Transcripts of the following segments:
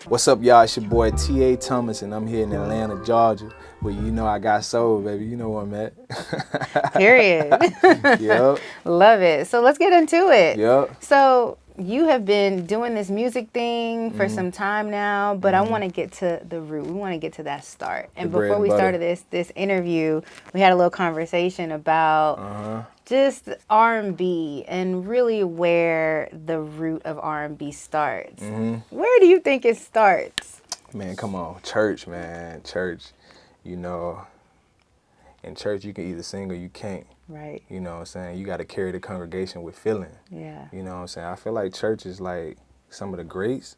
What's up, y'all? It's your boy T.A. Thomas, and I'm here in Atlanta, Georgia, where you know I got soul, baby. You know where I'm at. Period. Yep, Love it. So let's get into it. yep. So you have been doing this music thing for some time now, but I want to get to the root. We want to get to that start. And bread before and we butter. started this interview, we had a little conversation about just R&B and really where the root of R&B starts. Where do you think it starts? Man, come on. Church, man. Church, you know, in church you can either sing or you can't. Right. You know what I'm saying? You got to carry the congregation with feeling. Yeah. You know what I'm saying? I feel like church is like some of the greats.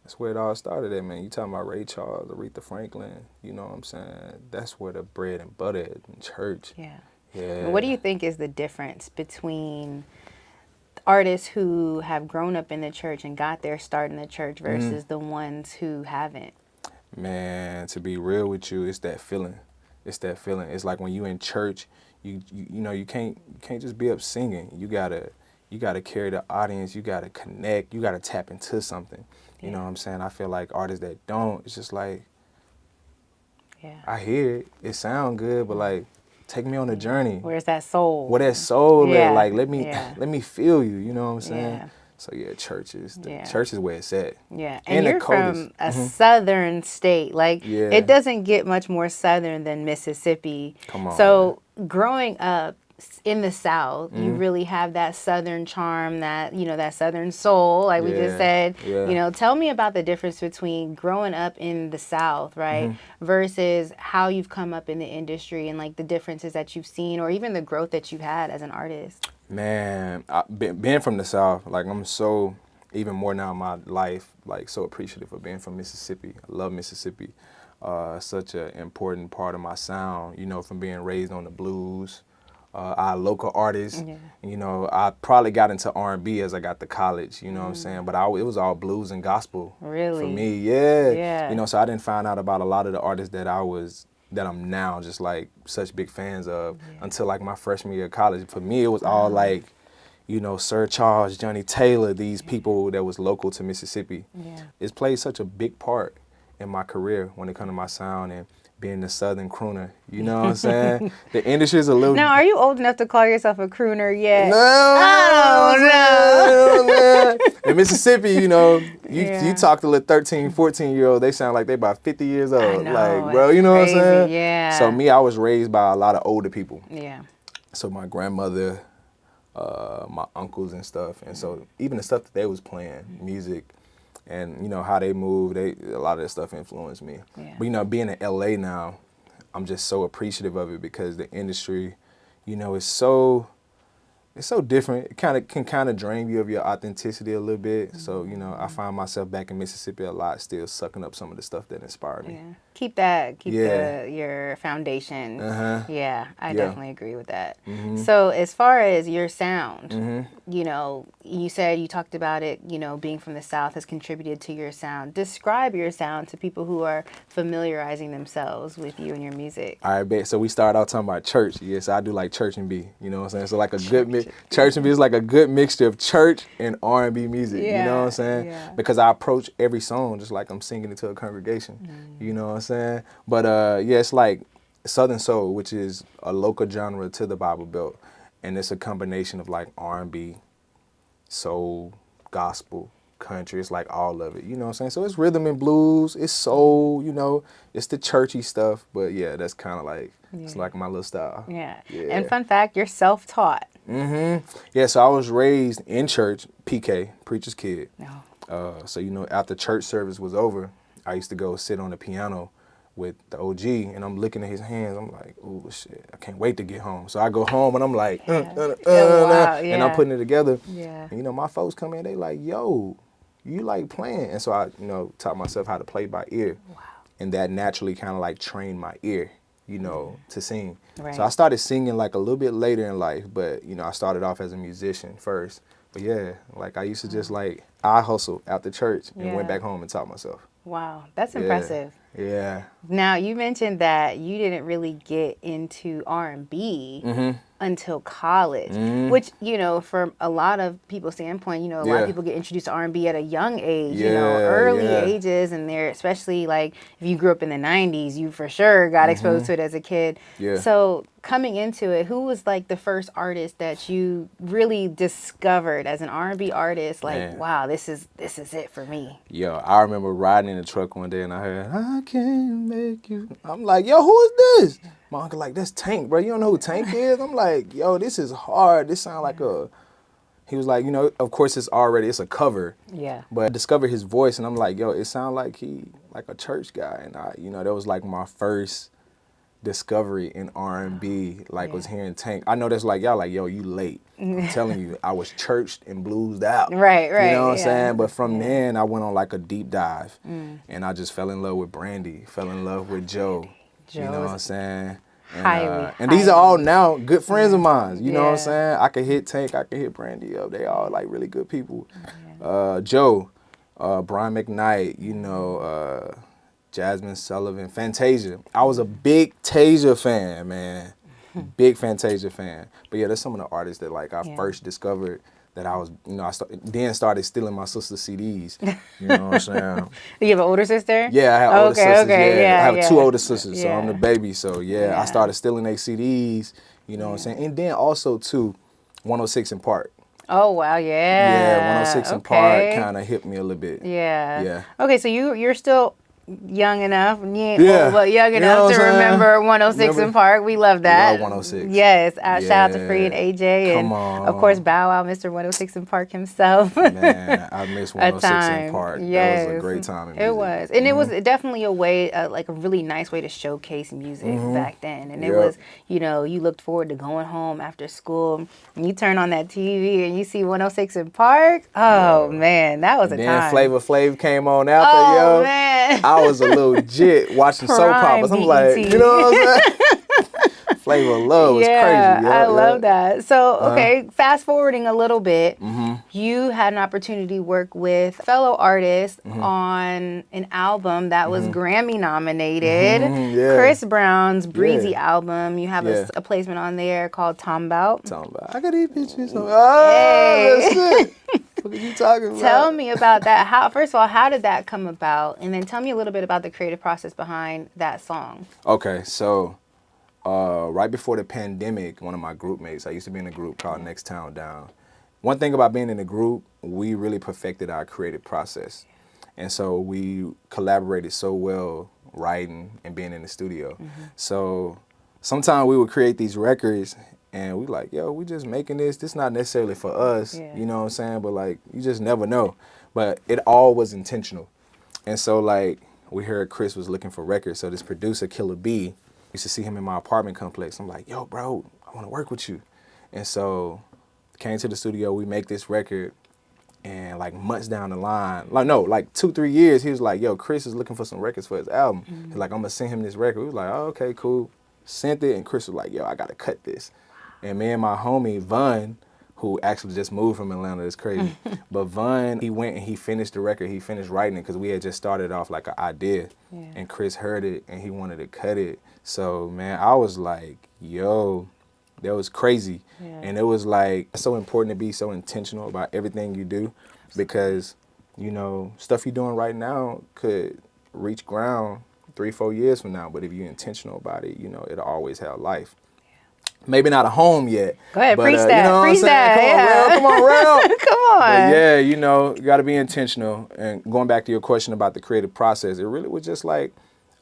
That's where it all started at, man. You talking about Ray Charles, Aretha Franklin, you know what I'm saying? That's where the bread and butter is in church. Yeah. Yeah. What do you think is the difference between artists who have grown up in the church and got their start in the church versus the ones who haven't? Man, to be real with you, it's that feeling. It's that feeling. It's like when you in church, you know you can't just be up singing. You gotta carry the audience. You gotta connect. You gotta tap into something. You know what I'm saying? I feel like artists that don't, it's just like I hear it. It sound good, but like take me on a journey. Where's that soul? Where that soul Yeah. at? Like let me feel you. You know what I'm saying? Yeah. So yeah, church is Yeah. church is where it's at. Yeah, And and the you're coldest. from a southern state. Like, Yeah. it doesn't get much more southern than Mississippi. Come on, So growing up in the South, you really have that southern charm, that, you know, that southern soul, like we just Yeah. said. Yeah. You know, tell me about the difference between growing up in the South, right, versus how you've come up in the industry and like the differences that you've seen or even the growth that you've had as an artist. Man, being from the South, like I'm so, even more now in my life, like so appreciative of being from Mississippi. I love Mississippi. Such an important part of my sound, you know, from being raised on the blues. Our local artists, you know, I probably got into R&B as I got to college, you know what I'm saying? But it was all blues and gospel Really? for me, yeah. Yeah. You know, so I didn't find out about a lot of the artists that I'm now just like such big fans of until like my freshman year of college. For me, it was all like, you know, Sir Charles, Johnny Taylor, these people that was local to Mississippi. Yeah. It's played such a big part in my career when it comes to my sound and being the Southern crooner. You know what I'm saying? The industry is a little... Now, are you old enough to call yourself a crooner yet? No. In Mississippi, you know, you talk to little 13, 14-year-old, they sound like they about 50 years old. I know, Like, bro, it's you know crazy, what I'm saying? yeah. So me, I was raised by a lot of older people. Yeah. So my grandmother, my uncles and stuff. And so even the stuff that they was playing, music, and you know how they move, a lot of that stuff influenced me. Yeah. But you know, being in LA now, I'm just so appreciative of it because the industry, you know, it's so different. It can drain you of your authenticity a little bit. So, you know, I find myself back in Mississippi a lot, still sucking up some of the stuff that inspired me. Yeah. Keep your foundation. Yeah, I definitely agree with that. So as far as your sound, you know, you said you talked about it, you know, being from the South has contributed to your sound. Describe your sound to people who are familiarizing themselves with you and your music. All right, bet. So we started out talking about church. Yeah, so I do like church and B. You know what I'm saying? So like a good mix. Church and B is like a good mixture of church and R&B music. You know what I'm saying? Yeah. Because I approach every song just like I'm singing it to a congregation. You know what I'm saying? But yeah, it's like Southern Soul, which is a local genre to the Bible Belt, and it's a combination of like R&B, soul, gospel, country. It's like all of it. You know what I'm saying? So it's rhythm and blues. It's soul. You know, it's the churchy stuff. But yeah, that's kind of like it's like my little style. Yeah. And fun fact, you're self-taught. Yeah, so I was raised in church, PK, preacher's kid. No. So, you know, after church service was over, I used to go sit on the piano with the OG, and I'm looking at his hands. I'm like, ooh, shit, I can't wait to get home. So I go home, and I'm like, and I'm putting it together. Yeah. And, you know, my folks come in, they like, yo, you like playing. And so I, you know, taught myself how to play by ear. Wow. And that naturally kind of like trained my ear, you know, to sing. Right. So I started singing like a little bit later in life, but, you know, I started off as a musician first. But yeah, like I used to just like, I hustled after church and went back home and taught myself. Wow, that's impressive. Yeah. Now, you mentioned that you didn't really get into R&B until college, which, you know, from a lot of people's standpoint, you know, a lot of people get introduced to R&B at a young age, you know, early ages, and they're, especially like if you grew up in the 90s, you for sure got exposed to it as a kid. So coming into it, who was like the first artist that you really discovered as an R&B artist? Like, wow, this is it for me. Yo, I remember riding in the truck one day and I heard, I can make you. I'm like, yo, who is this? My uncle like, that's Tank, bro. You don't know who Tank is? I'm like, yo, this is hard. This sound like a. He was like, you know, of course it's a cover. Yeah. But I discovered his voice and I'm like, yo, it sound like he like a church guy. And I, you know, that was like my first discovery in R&B, like was hearing Tank. I know that's like, y'all like, yo, you late. I'm telling you, I was churched and bluesed out. Right. You know what I'm saying? But from then I went on like a deep dive and I just fell in love with Brandy, fell in love with Joe. You know what I'm saying? And these are all now good friends of mine. You know what I'm saying? I could hit Tank, I could hit Brandy up. They all like really good people. Joe, Brian McKnight, you know, Jasmine Sullivan, Fantasia. I was a big Tasia fan, man. Big Fantasia fan. But yeah, that's some of the artists that like I first discovered that I was, you know, then started stealing my sister's CDs. You know what I'm saying? Do you have an older sister? Yeah, I have older sisters. Okay, I have two older sisters, so I'm the baby. So Yeah. I started stealing their CDs, you know what I'm saying? And then also too, 106 in Park. Oh, wow, Yeah, 106 in Park kind of hit me a little bit. Yeah. Okay, so you're still young enough, old, but young You enough know what to I'm saying? remember 106 in Park. We love that. Love 106. Yes. Shout out to Free and AJ. Come and on. Of course, Bow Wow, Mr. 106 in Park himself. Man, I miss 106 in Park. Yes. That was a great time in music. It was. And it was definitely a way, like a really nice way to showcase music back then. And it was, you know, you looked forward to going home after school and you turn on that TV and you see 106 in Park. Oh, man, that was a time. Then Flavor Flav came on after, Oh, man. I was a little legit watching soap operas. I'm like, you know what I'm saying? Flavor of Love was crazy. I love that. So, okay, fast forwarding a little bit, you had an opportunity to work with fellow artists on an album that was Grammy nominated, Chris Brown's Breezy album. You have a placement on there called Tombout. I got these bitches. That's it. What are you talking about? Tell me about that. First of all, how did that come about? And then tell me a little bit about the creative process behind that song. Okay, so right before the pandemic, one of my group mates, I used to be in a group called Next Town Down. One thing about being in a group, we really perfected our creative process. And so we collaborated so well writing and being in the studio. So sometimes we would create these records and we like, yo, we just making this. This not necessarily for us, you know what I'm saying? But like, you just never know. But it all was intentional. And so like, we heard Chris was looking for records. So this producer, Killer B, used to see him in my apartment complex. I'm like, yo, bro, I want to work with you. And so came to the studio, we make this record. And like months down the line, like 2-3 years, he was like, yo, Chris is looking for some records for his album. He's like, I'm gonna send him this record. We was like, oh, okay, cool. Sent it, and Chris was like, yo, I gotta cut this. And me and my homie, Vaughn, who actually just moved from Atlanta, it's crazy. But Vaughn, he went and he finished the record, he finished writing it, because we had just started off like an idea. And Chris heard it, and he wanted to cut it. So, man, I was like, yo, that was crazy. And it was like, it's so important to be so intentional about everything you do, because, you know, stuff you're doing right now could reach ground 3-4 years from now, but if you're intentional about it, you know, it'll always have life. Maybe not a home yet. Go ahead, but, preach that. You know preach that. Come on, Rel. Come on. But yeah, you know, you got to be intentional. And going back to your question about the creative process, it really was just like,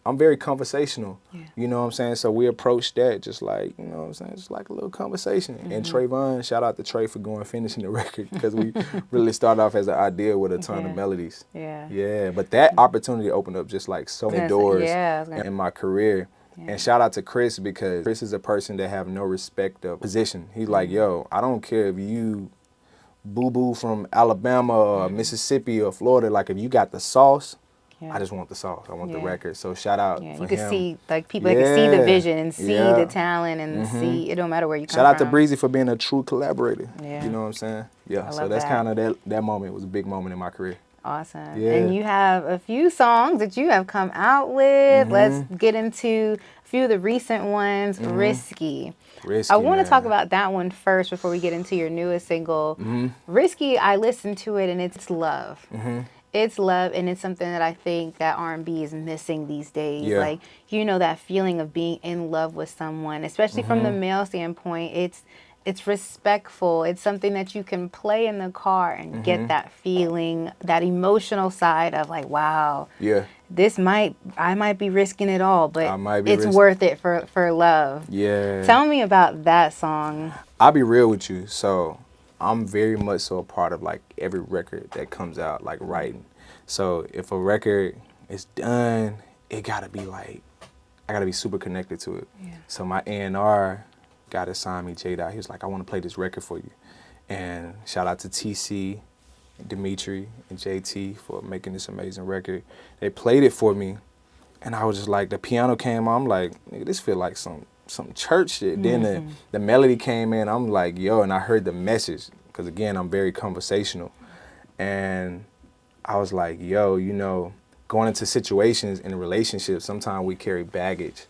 I'm very conversational. You know what I'm saying? So we approached that just like, you know what I'm saying? Just like a little conversation. And Trayvon, shout out to Trey for finishing the record, because we really started off as an idea with a ton of melodies. Yeah, but that opportunity opened up just like so many doors in my career. And shout out to Chris, because Chris is a person that have no respect of position. He's like, yo, I don't care if you boo-boo from Alabama or Mississippi or Florida. Like, if you got the sauce, I just want the sauce. I want the record. So shout out for him. You can see, like, people that can see the vision and see the talent and see, it don't matter where you come from. Shout out to Breezy for being a true collaborator. You know what I'm saying? Yeah, so that's kind of that moment. It was a big moment in my career. Awesome. Yeah. And you have a few songs that you have come out with. Let's get into a few of the recent ones. Risky. Risky, I want to talk man. about that one first before we get into your newest single. Risky, I listened to it and it's love. It's love, and it's something that I think that R&B is missing these days. Yeah. Like, you know, that feeling of being in love with someone, especially from the male standpoint. It's respectful. It's something that you can play in the car and get that feeling, that emotional side of like, wow, Yeah. I might be risking it all, but I might be it's risking- worth it for love. Yeah. Tell me about that song. I'll be real with you. So I'm very much so a part of like every record that comes out, like writing. So if a record is done, it gotta be like, I gotta be super connected to it. Yeah. So my A&R guy that signed me, J-Dot, he was like, I want to play this record for you. And shout out to TC, Dimitri, and JT for making this amazing record. They played it for me, and I was just like, the piano came on, I'm like, nigga, this feel like some church shit. Then the melody came in, I'm like, yo, and I heard the message, because again, I'm very conversational. And I was like, yo, you know, going into situations in a relationship, sometimes we carry baggage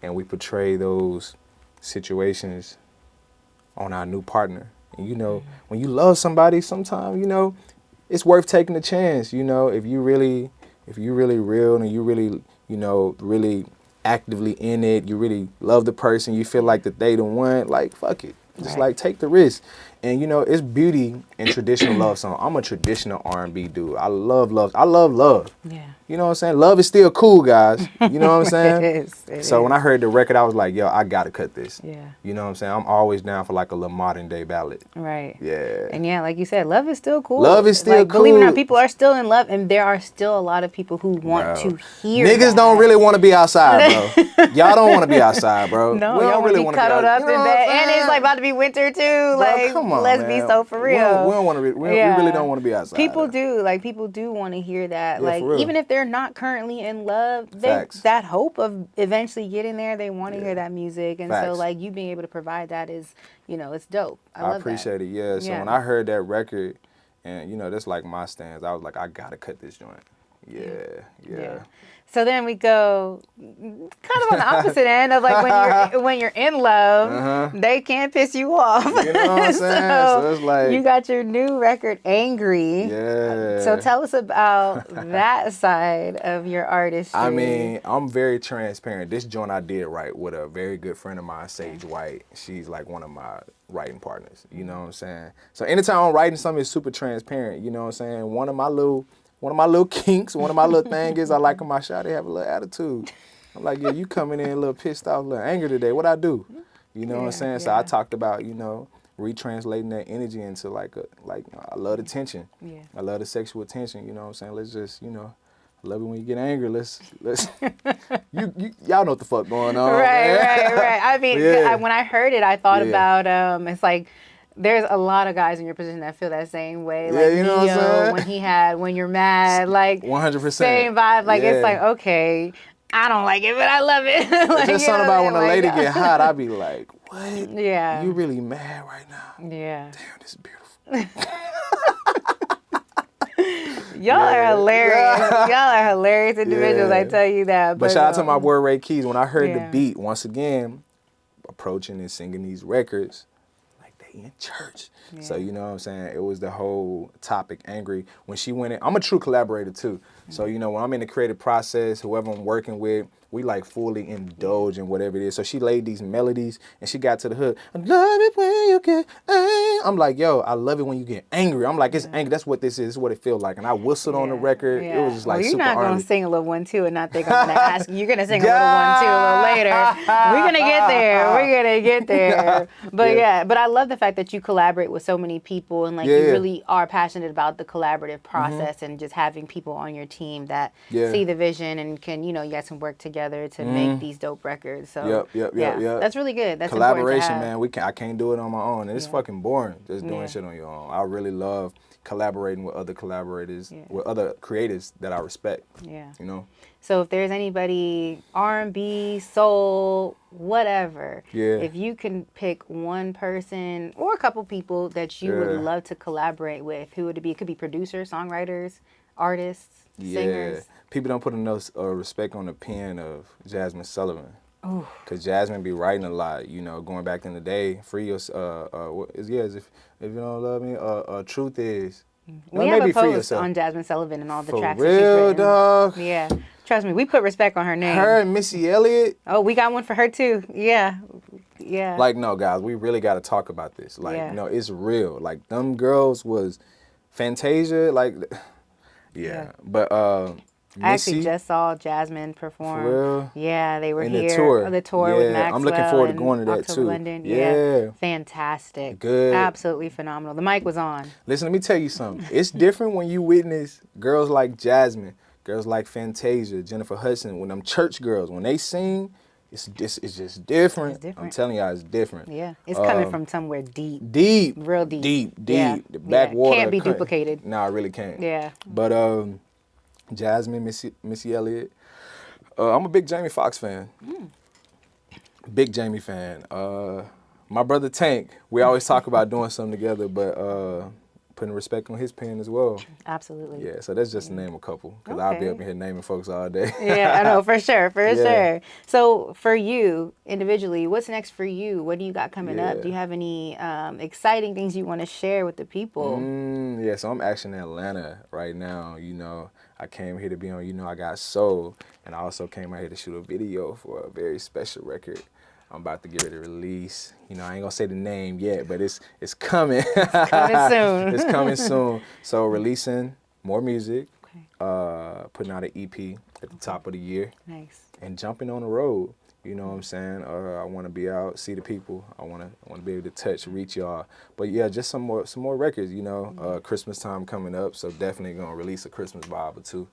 and we portray those situations on our new partner. And you know, when you love somebody, sometimes, you know, it's worth taking a chance. You know, if you really real and you really, you know, really actively in it, you really love the person, you feel like that they the one, like, fuck it. Just like take the risk. And you know, it's beauty in traditional love song. I'm a traditional R&B dude. I love love. I love love. Yeah. You know what I'm saying? Love is still cool, guys. You know what I'm saying? It So is. when I heard the record, I was like, yo, I gotta cut this. Yeah. You know what I'm saying? I'm always down for like a little modern day ballad. Right. Yeah. And yeah, like you said, love is still cool. Love is still like, Believe it or cool. not, people are still in love, and there are still a lot of people who want to hear Niggas that. don't really want to be outside, bro. Y'all don't want to be outside, bro. No, we y'all don't really want want to be to cuddled up you in know bed, what I'm and it's like saying? about to be winter too. Bro, Like, come on, let's man. be so for We real. don't want to. We really don't want to be outside. People do. Like, people do want to hear that. Yeah, Like, for real. even if they're not currently in love, Facts. that hope of eventually getting there, they want to hear that music. And so, Facts. like, you being able to provide that is, you know, it's dope. I I love appreciate that. it. Yeah. So Yeah. when I heard that record, and you know, that's like my stance. I was like, I gotta cut this joint. Yeah. So then we go kind of on the opposite end of like when you're in love, they can't piss you off. You know what I'm saying? So it's like, you got your new record, Angry. Yeah. So tell us about that side of your artistry. I mean, I'm very transparent. This joint I did write with a very good friend of mine, Sage White. She's like one of my writing partners. You know what I'm saying? So anytime I'm writing something, it's super transparent. You know what I'm saying? One of my little kinks, one of my little things is I like my shot. They have a little attitude. I'm like, yeah, you coming in a little pissed off, a little angry today. What I do? You know what I'm saying? So I talked about, you know, retranslating that energy into like I love the tension. Yeah. I love the sexual tension. You know what I'm saying? Let's just, you know, I love it when you get angry. Let's y'all know what the fuck going on. Right. I mean, Yeah. when I heard it, I thought Yeah. about it's like there's a lot of guys in your position that feel that same way. Yeah, Like you know what I'm Neo, saying? when he had When You're Mad, like 100%. same vibe. Like Yeah. it's like, okay, I don't like it, but I love it. Like, It's just you know something what about I when a mean? lady Like, get hot, I be like, what? Yeah. You really mad right now? Yeah. Damn, this is beautiful. Y'all are hilarious. Y'all are hilarious individuals, I tell you that. But shout out to my boy Ray Keys. When I heard the Yeah. beat, once again, approaching and singing these records, like they in church. So you know what I'm saying? It was the whole topic, Angry. When she went in, I'm a true collaborator too. So you know, when I'm in the creative process, whoever I'm working with, we like fully indulge in whatever it is. So she laid these melodies and she got to the hook. I love it when you get angry. I'm like, yo, I love it when you get angry. I'm like, it's angry. That's what this is. This is what it feels like. And I whistled on the record. It was just like you're super not going R&B. to sing a little 1-2 and not think I'm going to ask you. You're going to sing a little 1-2 a little later. We're going to get there. We're going to get there. But but I love the fact that you collaborate with so many people and like you really are passionate about the collaborative process and just having people on your team that see the vision and can, you know, you guys can work together to make these dope records. So Yep. that's really good. That's collaboration, important to have. man. I can't do it on my own, and it's fucking boring just doing shit on your own. I really love collaborating with other collaborators, with other creators that I respect. Yeah. You know. So if there's anybody, R&B, soul, whatever, if you can pick one person or a couple people that you would love to collaborate with, who would it be? It could be producers, songwriters. artists, singers. People don't put enough respect on the pen of Jasmine Sullivan. Ooh. Cause Jasmine be writing a lot, going back in the day. Free your, if you don't love me, truth is. We have a post on Jasmine Sullivan and all the tracks that she's written. Dog. Yeah, trust me, we put respect on her name. Her and Missy Elliott. Oh, we got one for her too. Yeah. Like, no, guys, we really got to talk about this. Like, no, it's real. Like, them girls was Fantasia. Like, but I actually just saw Jasmine perform. For real? Yeah, they were in here. The tour with Maxwell. I'm looking forward to going to that October, too. London. Yeah. Fantastic. Good. Absolutely phenomenal. The mic was on. Listen, let me tell you something. It's different when you witness girls like Jasmine, girls like Fantasia, Jennifer Hudson, when them church girls, when they sing, it's just different. It's different. I'm telling y'all, it's different. Yeah. It's coming from somewhere deep. Real deep. Yeah. The backwater. Can't be duplicated. No, it really can't. Yeah. But Jasmine, Missy Elliott. I'm a big Jamie Foxx fan. Big Jamie fan. My brother Tank, we always talk about doing something together, but putting respect on his pen as well. Absolutely. Yeah, so that's just to name a couple, because I'll be up in here naming folks all day. Yeah, I know, for sure, sure. So for you, individually, what's next for you? What do you got coming up? Do you have any exciting things you want to share with the people? Yeah, so I'm actually in Atlanta right now, I came here to be on, I Got Soul, and I also came out here to shoot a video for a very special record I'm about to get ready to release. I ain't gonna say the name yet, but it's coming. It's coming soon. It's coming soon. So releasing more music, putting out an EP at the top of the year. Nice. And jumping on the road. You know what I'm saying? I want to be out, see the people. I want to be able to touch, reach y'all. But yeah, just some more records. Christmas time coming up, so definitely gonna release a Christmas vibe or two.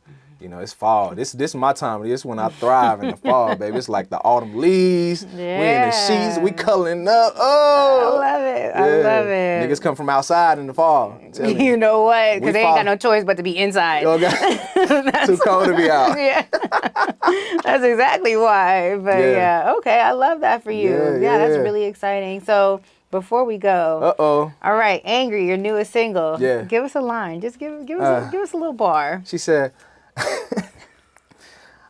It's fall. This is my time. This is when I thrive in the fall, baby. It's like the autumn leaves. Yeah. We in the sheets. We coloring up. Oh, I love it. I love it. Niggas come from outside in the fall. You know what? Because they ain't got no choice but to be inside. Okay. Too cold to be out. Yeah. That's exactly why. But yeah, okay. I love that for you. Yeah, that's really exciting. So before we go, all right, Angry, your newest single. Yeah. Give us a line. Just give us a little bar. She said,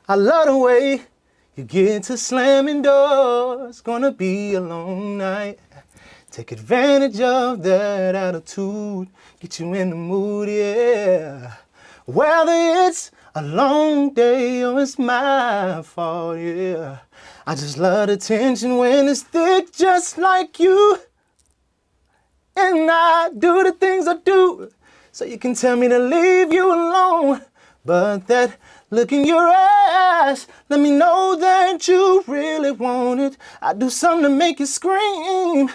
I love the way you get to slamming doors. Gonna be a long night. Take advantage of that attitude. Get you in the mood, yeah. Whether it's a long day or it's my fault, yeah. I just love the tension when it's thick, just like you. And I do the things I do, so you can tell me to leave you alone. But that look in your eyes, let me know that you really want it. I do something to make you scream.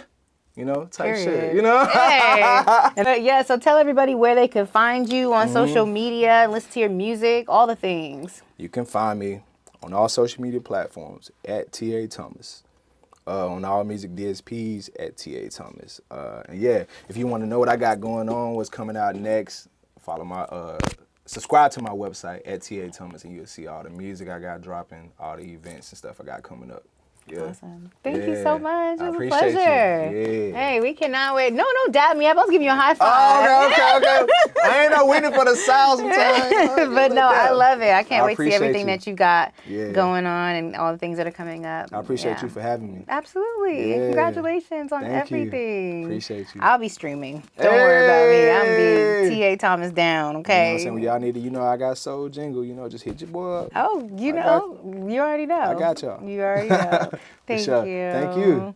Type shit, Hey. Yeah, so tell everybody where they can find you on social media, listen to your music, all the things. You can find me on all social media platforms at T.A. Thomas. On all music DSPs at T.A. Thomas. And yeah, if you want to know what I got going on, what's coming out next, follow my, subscribe to my website at T.A. Thomas, and you'll see all the music I got dropping, all the events and stuff I got coming up. Yeah. Awesome. Thank you so much. It was a appreciate pleasure. you. Yeah. Hey, we cannot wait. No, dab me up. I was giving you a high five. Oh, okay. I ain't no waiting for the sound sometimes. But no, I love it. I can't wait to see everything you. that you got going on and all the things that are coming up. I appreciate you for having me. Absolutely. And congratulations on everything. Appreciate you. I'll be streaming. Don't worry about me. I'm being T.A. Thomas down, okay? You know what I'm saying? When y'all need to, I got soul jingle, just hit your boy up. Oh, you already know. I got y'all. You already know. Thank you. Thank you.